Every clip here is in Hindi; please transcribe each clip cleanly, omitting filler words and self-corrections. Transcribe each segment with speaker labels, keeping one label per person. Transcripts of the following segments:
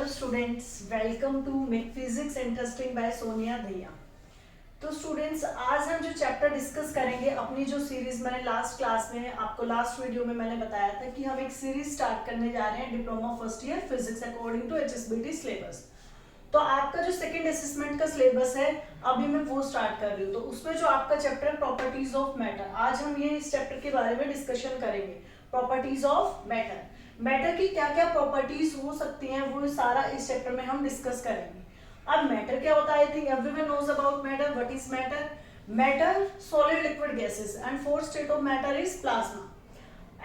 Speaker 1: Students, welcome to make physics interesting by Sonia Dahiya. तो स्टूडेंट्स, आज हम जो चैप्टर डिस्कस करेंगे अपनी जो सीरीज मैंने लास्ट क्लास में आपको लास्ट वीडियो में मैंने बताया था कि हम एक सीरीज स्टार्ट करने जा रहे हैं diploma first year physics according to HSBT syllabus. तो आपका जो सेकंड असेसमेंट का सिलेबस है अभी मैं वो स्टार्ट कर रही हूँ। तो उसमें जो आपका चैप्टर प्रॉपर्टीज ऑफ मैटर, आज हम ये इस चैप्टर के बारे में डिस्कशन करेंगे। प्रॉपर्टीज ऑफ मैटर, मैटर की क्या क्या प्रॉपर्टीज हो सकती हैं वो सारा इस चैप्टर में हम डिस्कस करेंगे। अब मैटर क्या होता है? I think everyone knows about matter. What is matter? Matter solid liquid gases and fourth state of matter is plasma.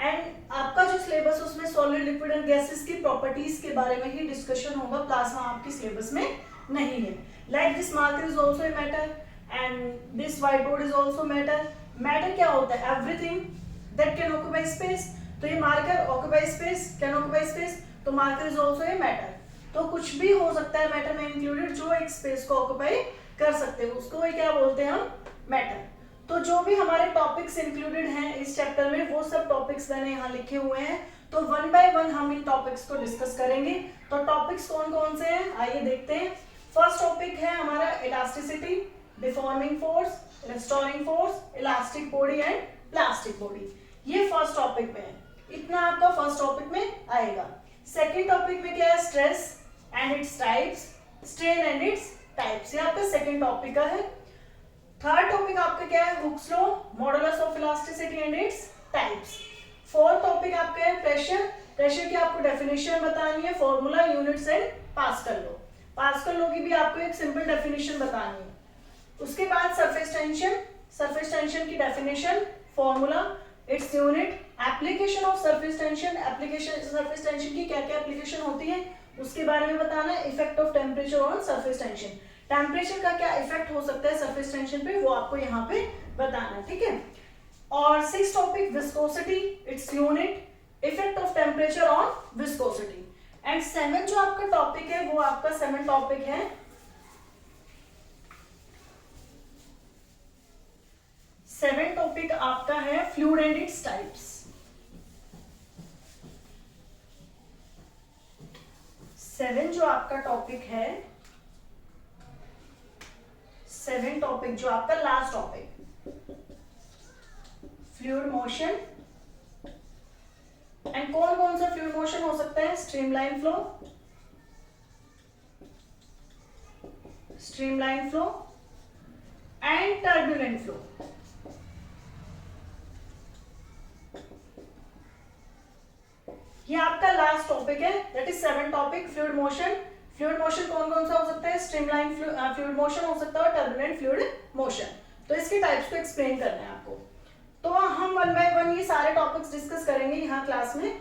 Speaker 1: And आपका जो सिलेबस उसमें सॉलिड लिक्विड एंड गैसेस की प्रॉपर्टीज के बारे में ही डिस्कशन होगा। प्लाज्मा आपके सिलेबस में नहीं है। Like this marker is also a matter and this whiteboard is also matter. Matter क्या होता है? Everything that can occupy space. तो ये marker occupy space, can occupy space, तो marker is also a matter. तो कुछ भी हो सकता है मैटर में इंक्लूडेड जो एक स्पेस को ऑक्यूपाई कर सकते हैं, उसको क्या बोलते हैं हम? मैटर। तो जो भी हमारे टॉपिक्स इंक्लूडेड हैं इस चैप्टर में वो सब टॉपिक्स मैंने यहाँ लिखे हुए हैं। तो वन बाय वन हम इन टॉपिक्स को डिस्कस करेंगे। तो टॉपिक्स कौन कौन से हैं आइए देखते हैं। फर्स्ट टॉपिक है हमारा elasticity, deforming force, restoring force, elastic body and plastic body. ये फर्स्ट टॉपिक में है, इतना आपका फर्स्ट टॉपिक में आएगा। सेकेंड टॉपिक में क्या है? Stress and its types, strain and its types, ये आपका सेकेंड टॉपिक का है। थर्ड टॉपिक आपका क्या है? Hooke's law, modulus of elasticity and its types. Fourth topic आपका है प्रेशर, प्रेशर की आपको डेफिनेशन बतानी है, formula, units and pascal law. Pascal law की भी आपको एक सिंपल डेफिनेशन बतानी है। उसके बाद सरफेस टेंशन, सरफेस टेंशन की definition, formula, its unit, application of surface tension, application surface tension की क्या क्या एप्लीकेशन होती है उसके बारे में बताना है। Effect of temperature on surface tension, temperature का क्या इफेक्ट हो सकता है सरफेस टेंशन पे वो आपको यहाँ पे बताना है, ठीक है। और six topic viscosity, its unit, effect of temperature on viscosity. And seven जो आपका टॉपिक है वो आपका सेवन टॉपिक है सेवन टॉपिक आपका है fluid and its types. Seven जो आपका टॉपिक है, सेवन टॉपिक जो आपका last topic, fluid motion. And कौन कौन सा फ्लूइड मोशन हो सकता है? Streamline flow, streamline flow and turbulent flow. ये आपका लास्ट टॉपिक है, that is seven topic fluid motion. Fluid motion कौन कौन सा हो सकता है? स्ट्रीमलाइन फ्लूइड मोशन हो सकता है और टर्बुलेंट फ्लूइड मोशन। तो इसके टाइप्स को एक्सप्लेन करना है आपको। तो हम वन बाय वन ये सारे टॉपिक्स डिस्कस करेंगे यहाँ क्लास में।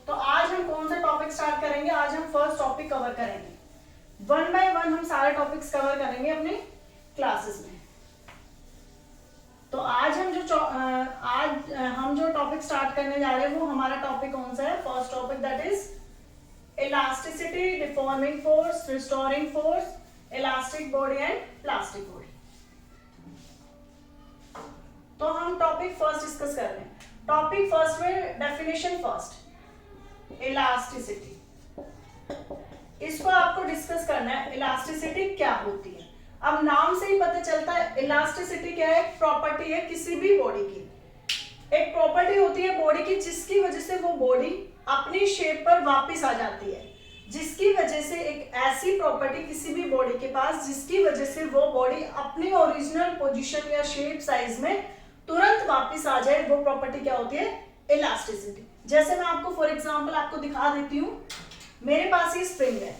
Speaker 1: तो आज हम कौन सा टॉपिक स्टार्ट करेंगे? आज हम फर्स्ट टॉपिक कवर करेंगे। वन बाय वन हम सारे टॉपिक्स कवर करेंगे अपने क्लासेस में। तो आज हम जो टॉपिक स्टार्ट करने जा रहे हैं वो हमारा टॉपिक कौन सा है? First topic that is elasticity, deforming force, restoring force, elastic body and plastic body. तो हम टॉपिक फर्स्ट डिस्कस कर रहे हैं। टॉपिक फर्स्ट में डेफिनेशन फर्स्ट, इलास्टिसिटी। इसको आपको डिस्कस करना है, इलास्टिसिटी क्या होती है। अब नाम से ही पता चलता है इलास्टिसिटी क्या है? प्रॉपर्टी है किसी भी बॉडी की। एक प्रॉपर्टी होती है बॉडी की जिसकी वजह से वो बॉडी अपनी शेप पर वापस आ जाती है। जिसकी वजह से एक ऐसी प्रॉपर्टी किसी भी बॉडी के पास जिसकी वजह से वो बॉडी अपनी ओरिजिनल पोजीशन या शेप साइज में तुरंत वापस आ जाए, वो प्रॉपर्टी क्या होती है? इलास्टिसिटी। जैसे मैं आपको फॉर एग्जांपल आपको दिखा देती हूँ। मेरे पास ये स्प्रिंग है,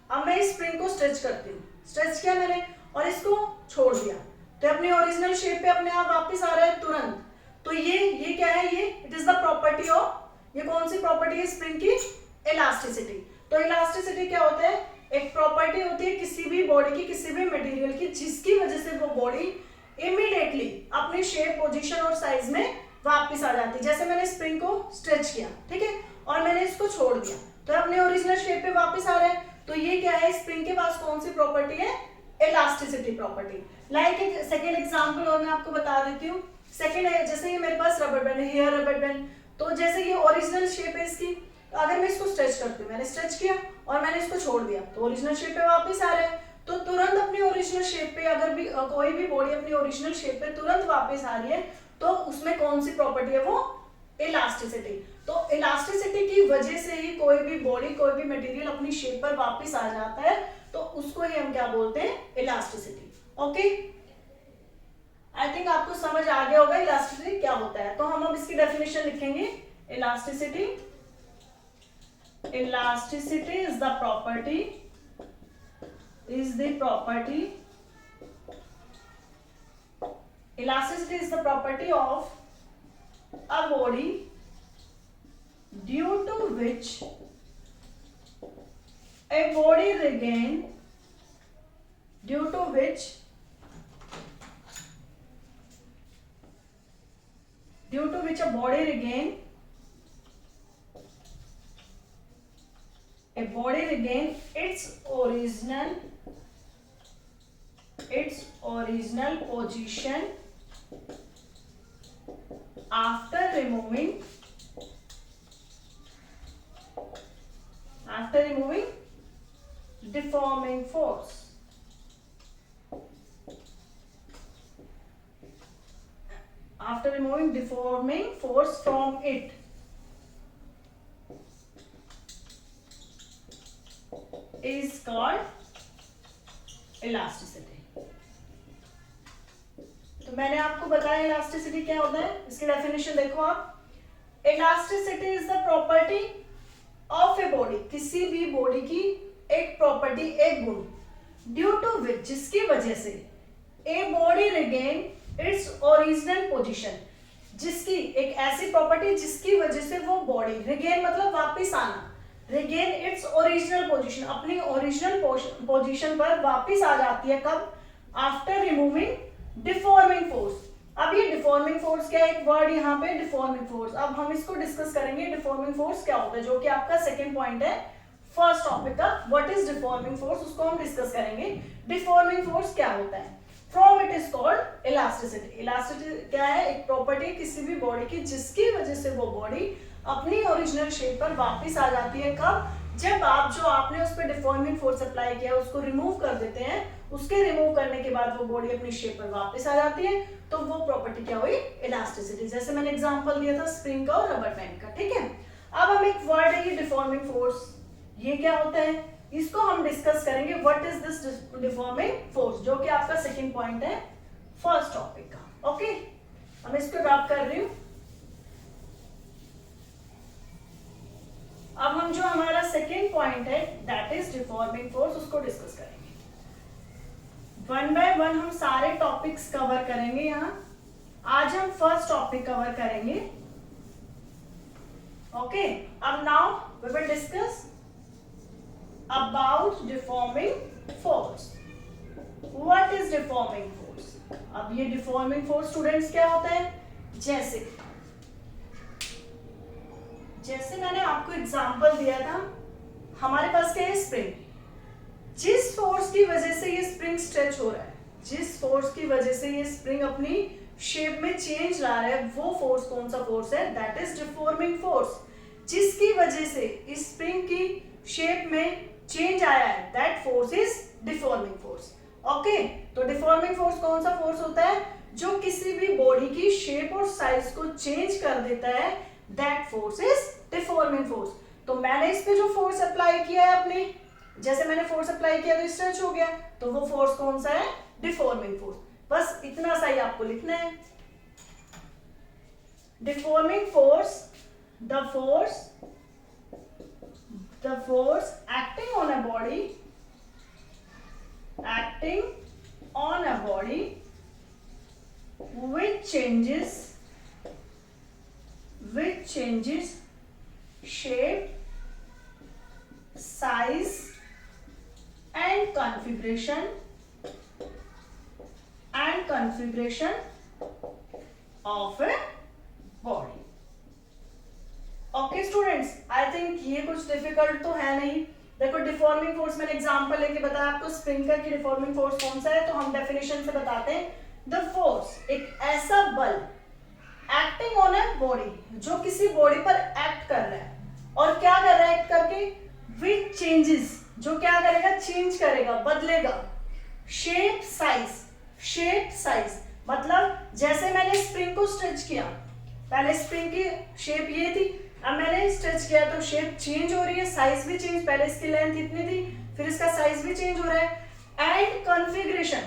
Speaker 1: अब मैं इस स्प्रिंग को स्ट्रेच करती हूँ, स्ट्रेच किया मैंने और इसको छोड़ दिया तो अपने ओरिजिनल शेप पे अपने आप वापस आ रहा है तुरंत। तो ये क्या है? ये it is the property of, ये कौन सी प्रॉपर्टी है स्प्रिंग की? इलास्टिसिटी। तो इलास्टिसिटी क्या होता है? एक प्रॉपर्टी होती है किसी भी बॉडी की, किसी भी मटेरियल की, जिसकी वजह से वो बॉडी इमीडिएटली अपनी शेप, पोजीशन और साइज में वापस आ जाती है। जैसे मैंने स्प्रिंग को स्ट्रेच किया, ठीक है, और मैंने इसको छोड़ दिया तो अपने ओरिजिनल शेप पे वापस आ रहा है। तो ये क्या है? स्प्रिंग के पास कौन सी प्रॉपर्टी है? Elasticity property. लाइक एक सेकेंड एग्जाम्पल और मैं आपको बता देती हूँ। सेकेंड है, जैसे ये मेरे पास रबर बैंड है, हेयर रबर बैंड। तो जैसे ये ओरिजिनल शेप है इसकी, तो अगर मैं इसको स्ट्रेच करती हूँ, मैंने स्ट्रेच किया और मैंने इसको छोड़ दिया तो ओरिजिनल शेप पे वापस आ रहा है। तो तुरंत अपनी ओरिजिनल शेप पे अगर भी कोई भी बॉडी अपनी ओरिजिनल शेप पे तुरंत वापस आ रही है तो उसमें कौन सी प्रॉपर्टी है, वो इलास्टिसिटी। तो इलास्टिसिटी की वजह से ही कोई भी बॉडी, कोई भी मटेरियल अपनी शेप पर वापस आ जाता है, तो उसको ही हम क्या बोलते हैं, इलास्टिसिटी। ओके, आई थिंक आपको समझ आ गया होगा इलास्टिसिटी क्या होता है। तो हम अब इसकी डेफिनेशन लिखेंगे। Elasticity, elasticity is the property, is the property, elasticity is the property of a body due to which a body regain, due to which a body regain its original position after removing deforming force. After removing deforming force from it is called elasticity. तो मैंने आपको बताया इलास्टिसिटी क्या होता है, इसकी डेफिनेशन देखो आप। Elasticity is the property of a body, किसी भी बॉडी की एक प्रॉपर्टी, एक गुण, ड्यू टू विच, जिसकी वजह से a body regain its original position, जिसकी एक ऐसी प्रॉपर्टी जिसकी वजह से वो बॉडी, रिगेन मतलब वापस आना, रिगेन इट्स ओरिजिनल पोजीशन, अपनी ओरिजिनल पोजीशन पर वापस आ जाती है। कब? After removing deforming force. अब ये डिफॉर्मिंग फोर्स क्या है, एक वर्ड यहाँ पे डिफॉर्मिंग फोर्स, अब हम इसको डिस्कस करेंगे डिफॉर्मिंग फोर्स क्या होता है, जो कि आपका सेकंड पॉइंट है फर्स्ट टॉपिक का। व्हाट इज डिफॉर्मिंग फोर्स, उसको हम डिस्कस करेंगे। डिफॉर्मिंग फोर्स क्या होता है, from it is called elasticity. Elasticity क्या है, एक प्रॉपर्टी किसी भी बॉडी की जिसकी वजह से वो बॉडी अपनी ओरिजिनल शेप पर वापस आ जाती है। कब? जब आप जो आपने उस पर डिफॉर्मिंग फोर्स अप्लाई किया उसको रिमूव कर देते हैं, उसके रिमूव करने के बाद वो बॉडी अपनी शेप पर वापस आ जाती है, तो वो प्रॉपर्टी क्या हुई, इलास्टिसिटी। जैसे मैंने एग्जांपल दिया था स्प्रिंग का और रबर बैंड का, ठीक है। अब हम एक वर्ड है ये डिफॉर्मिंग फोर्स, ये क्या होता है, इसको हम डिस्कस करेंगे। What is this deforming force, जो कि आपका सेकंड पॉइंट है फर्स्ट टॉपिक का। ओके, हम इसको ड्रॉप कर रही हूं। अब हम जो हमारा सेकेंड पॉइंट है दैट इज डिफॉर्मिंग फोर्स, उसको डिस्कस करेंगे। वन बाय वन हम सारे टॉपिक्स कवर करेंगे यहाँ। आज हम फर्स्ट टॉपिक कवर करेंगे। ओके, अब now we will discuss about deforming force. What is deforming force? अब ये डिफॉर्मिंग फोर्स स्टूडेंट्स क्या होता है, जैसे मैंने आपको एग्जांपल दिया था, हमारे पास क्या है, स्प्रिंग। जिस फोर्स की वजह से ये स्प्रिंग स्ट्रेच हो रहा है, जिस फोर्स की वजह से ये स्प्रिंग अपनी शेप में चेंज ला रहा है, वो फोर्स कौन सा फोर्स है, दैट इज डिफॉर्मिंग फोर्स। जिसकी वजह से इस स्प्रिंग की शेप में चेंज आया है, that force is deforming force. Okay, तो डिफॉर्मिंग फोर्स कौन सा फोर्स होता है, जो किसी भी बॉडी की शेप और साइज को चेंज कर देता है, that force is deforming force. तो मैंने इस पे जो फोर्स अप्लाई किया है अपने, जैसे मैंने फोर्स अप्लाई किया तो स्ट्रेच हो गया, तो वो फोर्स कौन सा है, डिफॉर्मिंग फोर्स। बस इतना सा ही आपको लिखना है। Deforming force, the force acting on a body which changes shape, size and configuration of a body. Okay students, I think ये कुछ डिफिकल्ट तो है नहीं। देखो डिफॉर्मिंग फोर्स मैंने एग्जांपल लेके बताया आपको, स्प्रिंगर की डिफॉर्मिंग फोर्स कौन सा है, तो हम डेफिनेशन से बताते हैं। द फोर्स, एक ऐसा बल एक्टिंग ऑन ए बॉडी, जो किसी बॉडी पर एक्ट कर रहा है, और क्या कर जो क्या करेगा, चेंज करेगा, बदलेगा। शेप साइज मतलब जैसे मैंने स्प्रिंग को स्ट्रेच किया, पहले स्प्रिंग की शेप ये थी, अब मैंने स्ट्रेच किया तो शेप चेंज हो रही है, साइज भी चेंज, पहले इसकी लेंथ इतनी थी, फिर इसका साइज भी चेंज हो रहा है। एंड कॉन्फ़िगरेशन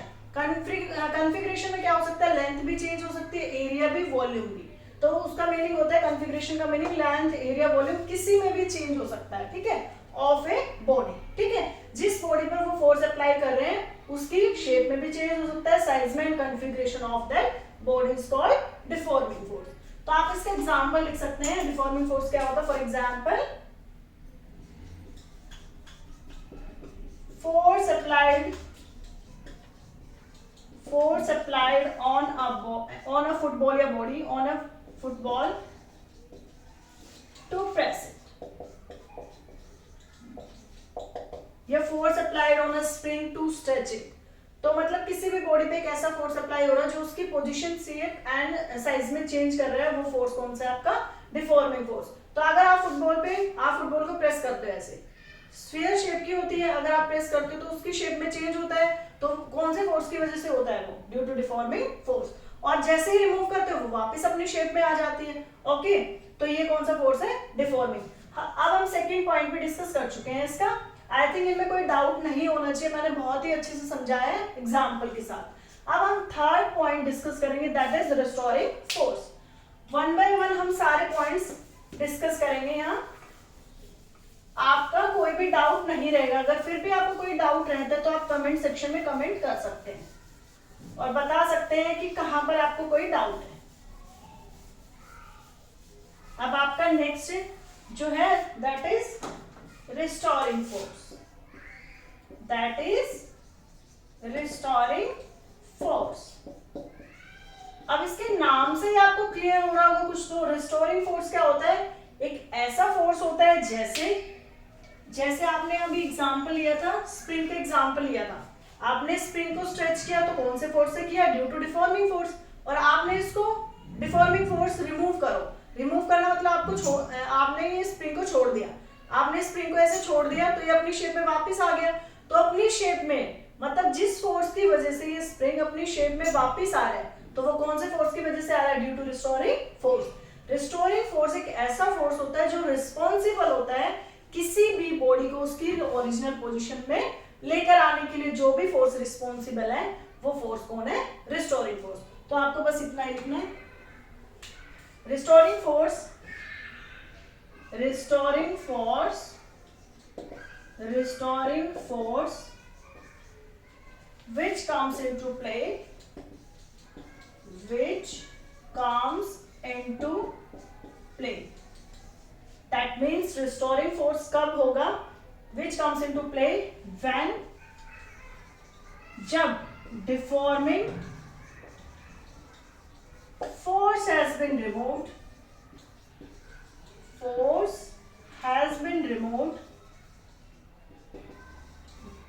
Speaker 1: में क्या हो सकता है, लेंथ भी चेंज हो सकती है, एरिया भी, वॉल्यूम भी। तो उसका मीनिंग होता है, कॉन्फ़िगरेशन का मीनिंग लेंथ, एरिया, वॉल्यूम किसी में भी चेंज हो सकता है, ठीक है, ऑफ ए बॉडी, ठीक है। जिस बॉडी पर वो फोर्स अप्लाई कर रहे हैं उसकी शेप में भी चेंज हो सकता है, साइज में, and configuration of that body is called deforming force. तो आप इसका एग्जांपल लिख सकते हैं, डिफॉर्मिंग फोर्स क्या होता है। For example, force applied on a football या body on a football to press it, या force applied on a spring to stretch it। तो मतलब किसी भी बॉडी पे एक ऐसा फोर्स अप्लाई हो रहा है जो उसकी पोजीशन, शेप एंड साइज में चेंज कर रहा है, वो फोर्स कौन सा है आपका, डिफॉर्मिंग फोर्स। तो अगर आप फुटबॉल को प्रेस करते हो, ऐसे स्फीयर शेप की होती है, अगर आप प्रेस करते हो तो उसकी शेप में चेंज होता है, तो कौन से फोर्स की वजह से होता है, वो ड्यू टू डिफॉर्मिंग फोर्स। और जैसे ही रिमूव करते हो वो वापस अपनी शेप में आ जाती है, ओके। तो ये कौन सा फोर्स है, डिफॉर्मिंग। अब हम सेकंड पॉइंट भी डिस्कस कर चुके हैं इसका, आई थिंक इनमें कोई डाउट नहीं होना चाहिए, मैंने बहुत ही अच्छे से समझाया है एग्जाम्पल के साथ। अब हम थर्ड पॉइंट डिस्कस करेंगे, that is restoring force. One by one हम सारे पॉइंट्स डिस्कस करेंगे यहाँ, आपका कोई भी डाउट नहीं रहेगा। अगर फिर भी आपको कोई डाउट रहता है तो आप कमेंट सेक्शन में कमेंट कर सकते हैं और बता सकते हैं कि कहां पर आपको कोई डाउट है। अब आपका नेक्स्ट जो है that is restoring force, that is restoring force. अब इसके नाम से ही आपको क्लियर हो रहा होगा कुछ, तो रिस्टोरिंग फोर्स क्या होता है, एक ऐसा फोर्स होता है जैसे आपने अभी एग्जांपल लिया था, स्प्रिंग का एग्जांपल लिया था, आपने स्प्रिंग को स्ट्रेच किया तो कौन से फोर्स से किया, ड्यू टू डिफॉर्मिंग फोर्स, और आपने इसको डिफॉर्मिंग फोर्स रिमूव करना मतलब आपने ये स्प्रिंग को छोड़ दिया, आपने स्प्रिंग को ऐसे छोड़ दिया तो ये अपनी शेप में वापस आ गया। तो अपनी शेप में मतलब जिस फोर्स की वजह से ये स्प्रिंग अपनी शेप में वापस आ रहा है, तो वो कौन से फोर्स की वजह से आ रहा है, due to restoring force. Restoring force एक ऐसा फोर्स होता है जो रिस्पॉन्सिबल होता है किसी भी बॉडी को उसकी ओरिजिनल पोजीशन में लेकर आने के लिए, जो भी फोर्स रिस्पॉन्सिबल है वो फोर्स कौन है, रिस्टोरिंग फोर्स। तो आपको बस इतना ही लिखना है, restoring force which comes into play, that means restoring force कब होगा, which comes into play when, जब deforming force has been removed,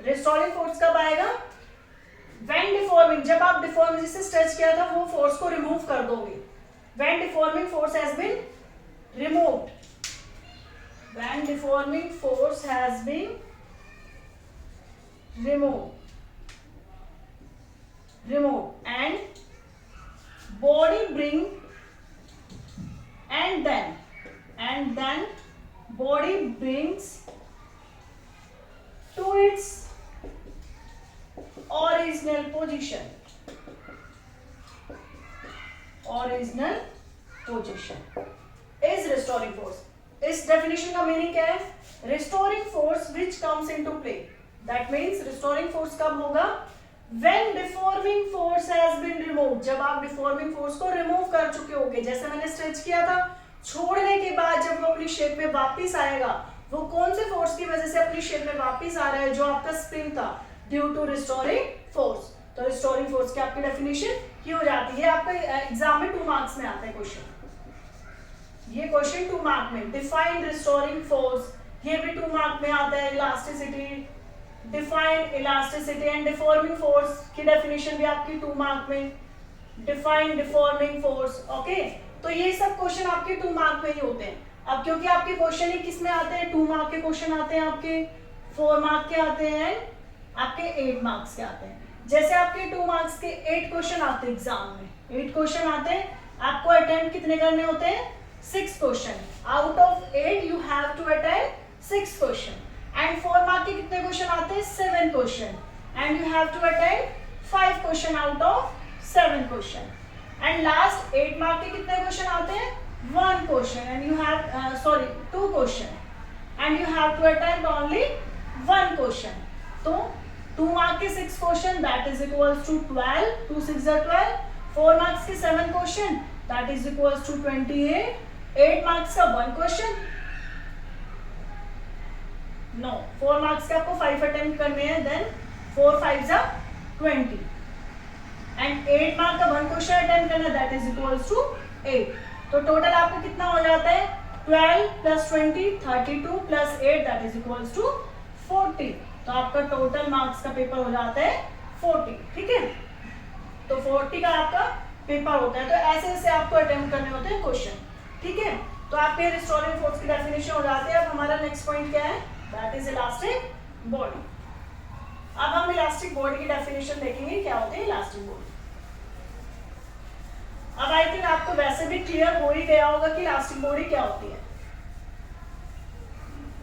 Speaker 1: restoring force कब आएगा, when deforming, जब आप डिफॉर्मिंग जिसे स्ट्रेच किया था वो फोर्स को रिमूव कर दोगे, when deforming force has been removed, when deforming force has been removed and body bring and then body brings to its original position is restoring force। इस डेफिनेशन का मीनिंग क्या है, restoring force which comes into play, that means restoring force कब होगा, when deforming force has been removed, जब आप डिफॉर्मिंग फोर्स को रिमूव कर चुके होगे, जैसे मैंने स्ट्रेच किया था, छोड़ने के बाद जब वो अपनी शेप में वापस आएगा, वो कौन से फोर्स की वजह से अपनी शेप में वापस आ रहा है, जो आपका स्प्रिंग था, ड्यू टू रिस्टोरिंग फोर्स। तो रिस्टोरिंग फोर्स की आपकी डेफिनेशन ये हो जाती है। आपका एग्जाम में 2 मार्क्स में आता है क्वेश्चन, ये क्वेश्चन 2 मार्क में, डिफाइन रिस्टोरिंग फोर्स, ये भी 2 मार्क में आता है। Elasticity, define elasticity and deforming force की डेफिनेशन भी आपकी 2 मार्क में, डिफाइन डिफॉर्मिंग फोर्स, ओके। तो ये सब क्वेश्चन आपके 2 मार्क में ही होते हैं। अब क्योंकि आपके क्वेश्चन ही किस में आते हैं, 2 मार्क के क्वेश्चन आते हैं आपके 4 मार्क के आते हैं, आपके 8 मार्क्स के आते हैं। जैसे आपके 2 मार्क्स के 8 क्वेश्चन आते हैं एग्जाम में, 8 क्वेश्चन आते हैं, आपको अटेम्प्ट कितने करने होते हैं? 6 question. Out of 8 you have to attempt 6 question. And 4 mark के कितने क्वेश्चन आते हैं? 7 question. And you have to attempt 5 question out of 7 question. And last 8 mark के कितने क्वेश्चन आते हैं? 1 question. And you have 2 question. And you have to attempt only 1 question. तो 2 मार्क के 6 question that is equals to 12, 2 6 are 12, 4 marks के 7 question that is equals to 28, 8 marks का 1 क्वेश्चन, नो 4 मार्क्स के आपको 5 अटेम्प्ट करने हैं, देन 4 5 are 20 एंड 8 मार्क का 1 क्वेश्चन अटेम्प्ट करना दैट इज इक्वल्स टू 8। तो टोटल आपको कितना हो जाता है? 12 plus 20 32 plus 8 that is equals to 40। तो आपका टोटल मार्क्स का पेपर हो जाता है 40। ठीक है, तो 40 का आपका पेपर होता है। तो ऐसे ऐसे आपको अटेम्प्ट करने होते हैं क्वेश्चन। ठीक है, तो आपके रिस्टोरिंग फोर्स की डेफिनेशन हो जाती है। अब हमारा नेक्स्ट पॉइंट क्या है? That is elastic body. अब हम इलास्टिक बॉडी की डेफिनेशन देखेंगे, क्या होती है इलास्टिक बॉडी। अब आई थिंक आपको वैसे भी क्लियर हो ही गया होगा कि इलास्टिक बॉडी क्या होती है।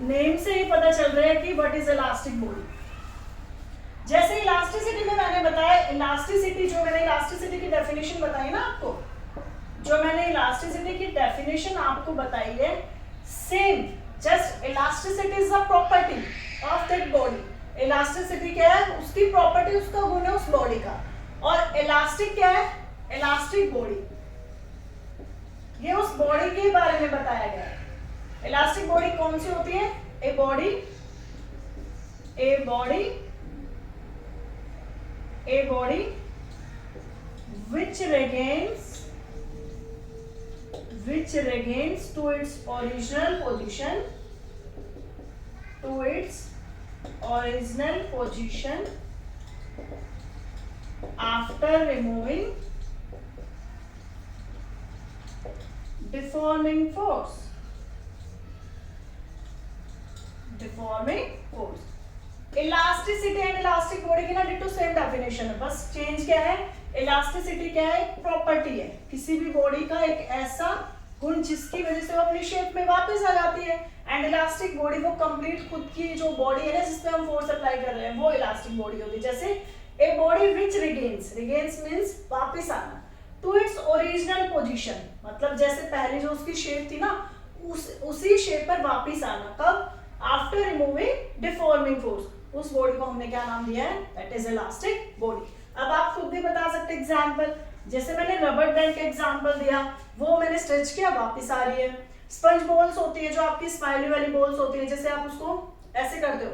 Speaker 1: नेम से ही पता चल रहा है कि व्हाट इज इलास्टिक बॉडी। जैसे इलास्टिसिटी में मैंने बताया, इलास्टिसिटी जो मैंने इलास्टिसिटी की डेफिनेशन बताई ना आपको, जो मैंने इलास्टिसिटी की डेफिनेशन आपको बताई है, same just elasticity is a property of that body. Elasticity क्या है? उसकी प्रॉपर्टी, उसका गुण है उस बॉडी का। और इलास्टिक क्या है? इलास्टिक बॉडी, ये उस बॉडी के बारे में बताया गया है। इलास्टिक बॉडी कौन सी होती है? A body which regains to its original position after removing deforming force। Elasticity and elastic body की ना डिटो सेम डेफिनेशन है, बस चेंज क्या है? इलास्टिसिटी क्या है? एक प्रॉपर्टी है किसी भी बॉडी का, एक ऐसा गुण जिसकी वजह से वो अपनी शेप में वापस आ जाती है। एंड इलास्टिक बॉडी वो कंप्लीट खुद की जो बॉडी है ना, जिसपे हम फोर्स अप्लाई कर रहे हैं, वो इलास्टिक बॉडी होती है। जैसे a body which regains means वापस आना, टू इट्स ओरिजिनल पोजीशन, मतलब जैसे पहले जो उसकी शेप थी ना, उसी शेप पर वापस आना। कब? After removing deforming force. उस बॉडी को हमने क्या नाम दिया है? That is elastic body. अब आप खुद भी बता सकते एग्जांपल, जैसे मैंने रबर बैंड का एग्जांपल दिया, वो मैंने स्ट्रेच किया, वापस आ रही है। स्पंज बॉल्स होती है जो आपकी स्माइली वाली बॉल्स होती है, जैसे आप उसको ऐसे करते हो,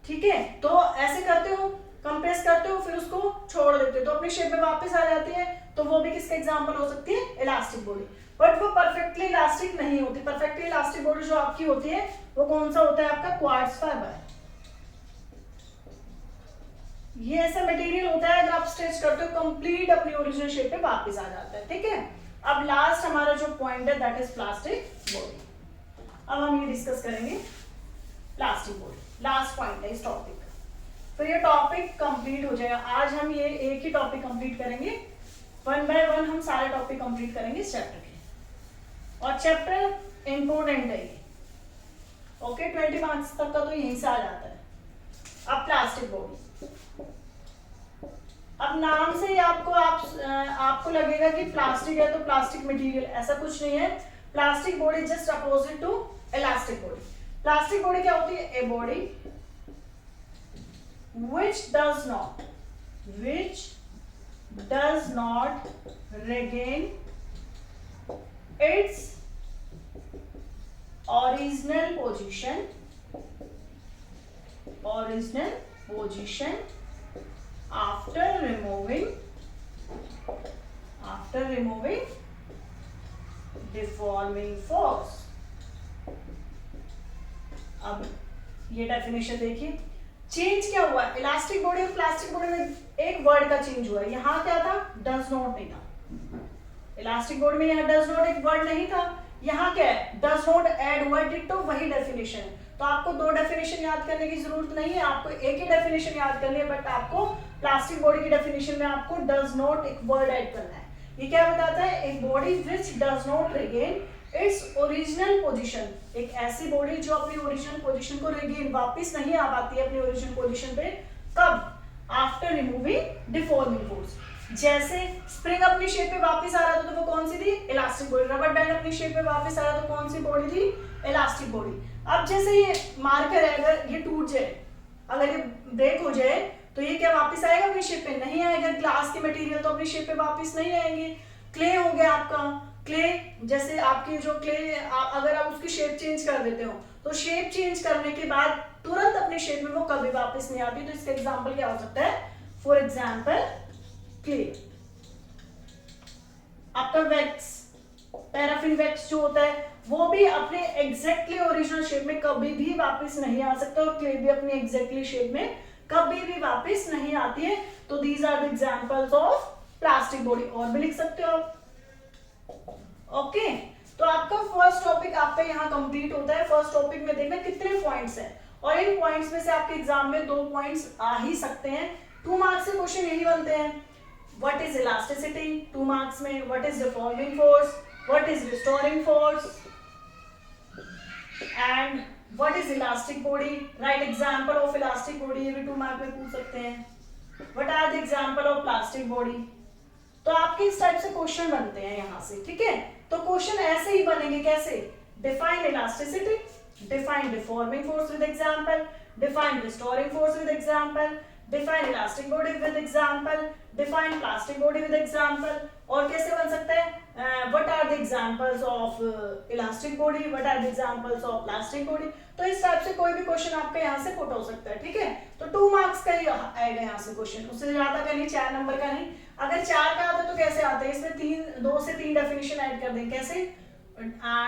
Speaker 1: ठीक है, तो ऐसे करते हो, कंप्रेस करते हो, फिर उसको छोड़ देते हो तो अपनी शेप में वापस आ जाती है। तो वो भी किसका एग्जांपल हो सकती है? Elastic body. बट वो परफेक्टली इलास्टिक नहीं होती। परफेक्टली इलास्टिक बॉडी जो आपकी होती है वो कौन सा होता है? आपका क्वार्ट्ज फाइबर। ये ऐसा मटेरियल होता है, अगर आप स्ट्रेच करते हो कंप्लीट अपनी ओरिजिनल शेप पे वापस आ जाता है। ठीक है, अब लास्ट हमारा जो पॉइंट है दैट इज प्लास्टिक बॉडी। अब हम ये डिस्कस करेंगे प्लास्टिक बॉडी, लास्ट पॉइंट है इस टॉपिक का, फिर ये टॉपिक कंप्लीट हो जाएगा। आज हम ये एक ही टॉपिक कंप्लीट करेंगे, 1 बाय 1 हम सारे टॉपिक कंप्लीट करेंगे इस चैप्टर के। और चैप्टर इंपोर्टेंट है ये, ओके, 20 मार्क्स तक का तो यहीं से आ जाता है। अब प्लास्टिक बॉडी, अब नाम से ही आपको लगेगा कि प्लास्टिक है तो प्लास्टिक मटेरियल, ऐसा कुछ नहीं है। Plastic body just opposite to elastic body. Plastic body क्या होती है? A body which does not regain its original position after removing deforming force। अब ये डेफिनेशन देखिए, चेंज क्या हुआ? इलास्टिक बॉडी और प्लास्टिक बॉडी में एक वर्ड का चेंज हुआ है। यहाँ क्या था? डज नॉट नहीं था। इलास्टिक बॉडी में यहाँ डज नॉट एक वर्ड नहीं था, यहाँ क्या है, डज नॉट ऐड हुआ, डिट्टो वही डेफिनेशन है। तो आपको दो डेफिनेशन याद करने की जरूरत नहीं है, आपको एक ही डेफिनेशन याद करनी है, बट आपको प्लास्टिक बॉडी की डेफिनेशन में आपको डज नॉट एक वर्ड ऐड करना है। ये क्या बताता है, एक body which does not regain its original position, एक ऐसी बॉडी जो अपनी ओरिजिनल पोजीशन को रिगेन वापस नहीं आ पाती है अपनी ओरिजिनल पोजीशन पे, कब, आफ्टर रिमूविंग डिफॉर्मिंग फोर्स। जैसे स्प्रिंग अपनी शेप पे वापस आ रहा था तो वो कौन सी थी, इलास्टिक बॉडी। रबर बैंड अपनी शेप पे वापस आ रहा तो कौन सी बॉडी थी, इलास्टिक बॉडी। अब जैसे ये मार्कर है, अगर ये टूट जाए, अगर ये ब्रेक हो जाए तो ये क्या वापस आएगा अपनी शेप पे, नहीं आएगा। ग्लास के मटेरियल तो अपनी शेप पे वापस नहीं आएंगे। क्ले हो गया आपका, क्ले जैसे आपकी जो क्ले अगर आप उसकी शेप चेंज कर देते हो तो शेप चेंज करने के बाद तुरंत अपनी शेप में वो कभी वापस नहीं आती। तो इसका एग्जांपल क्या हो सकता है, फॉर एग्जांपल क्ले। आपका वैक्स, पैराफिन वैक्स जो होता है वो भी अपने एग्जैक्टली ओरिजिनल शेप में कभी भी वापस नहीं आ सकता, और क्ले भी अपनी एग्जैक्टली शेप में कभी भी वापस नहीं आती है। तो these are the examples of plastic body. और भी लिख सकते हो ओके। तो आपका फर्स्ट टॉपिक आपका यहाँ कंप्लीट होता है। फर्स्ट टॉपिक में देखना कितने पॉइंट्स हैं, और इन पॉइंट्स में से आपके एग्जाम में 2 पॉइंट्स आ ही सकते हैं। 2 मार्क्स से क्वेश्चन यही बनते हैं। व्हाट इज इलास्टिसिटी 2 मार्क्स में, what is deforming force, what is restoring force, and what is elastic body, right example of elastic body, ये भी 2 मार्क में पूछ सकते हैं। What are the example of plastic body. तो आपके इस टाइप से क्वेश्चन बनते हैं यहाँ से, ठीक है। तो क्वेश्चन ऐसे ही बनेंगे, कैसे, define elasticity, define deforming force with example, define restoring force with example, define elastic body with example, define plastic body with example. और कैसे बन सकता है, what are the examples of elastic body, what are the examples of plastic body. तो इस टाइप से कोई भी क्वेश्चन आपके यहाँ से पुट हो सकता है, ठीक है। तो 2 मार्क्स का ही आएगा यहाँ से क्वेश्चन, उससे ज्यादा का नहीं, 4 नंबर का नहीं। अगर 4 का आता तो कैसे आता है, इसमें 2 से 3 डेफिनेशन ऐड कर दें, कैसे,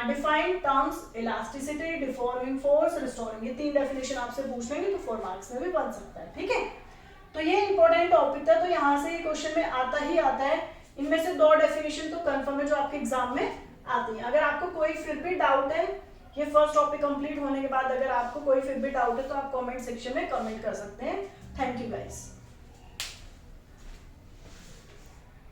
Speaker 1: define terms elasticity, deforming force, restoring, ये 3 डेफिनेशन आपसे पूछ लेंगे तो 4 मार्क्स में भी बन सकता है, ठीक है। तो ये इंपॉर्टेंट टॉपिक था, तो यहाँ से क्वेश्चन में आता ही आता है। इनमें से 2 डेफिनेशन तो कंफर्म है जो आपके एग्जाम में आती है। अगर आपको कोई फिर भी डाउट है, ये फर्स्ट टॉपिक कंप्लीट होने के बाद अगर आपको कोई फिर भी डाउट है तो आप कमेंट सेक्शन में कमेंट कर सकते हैं। Thank you guys.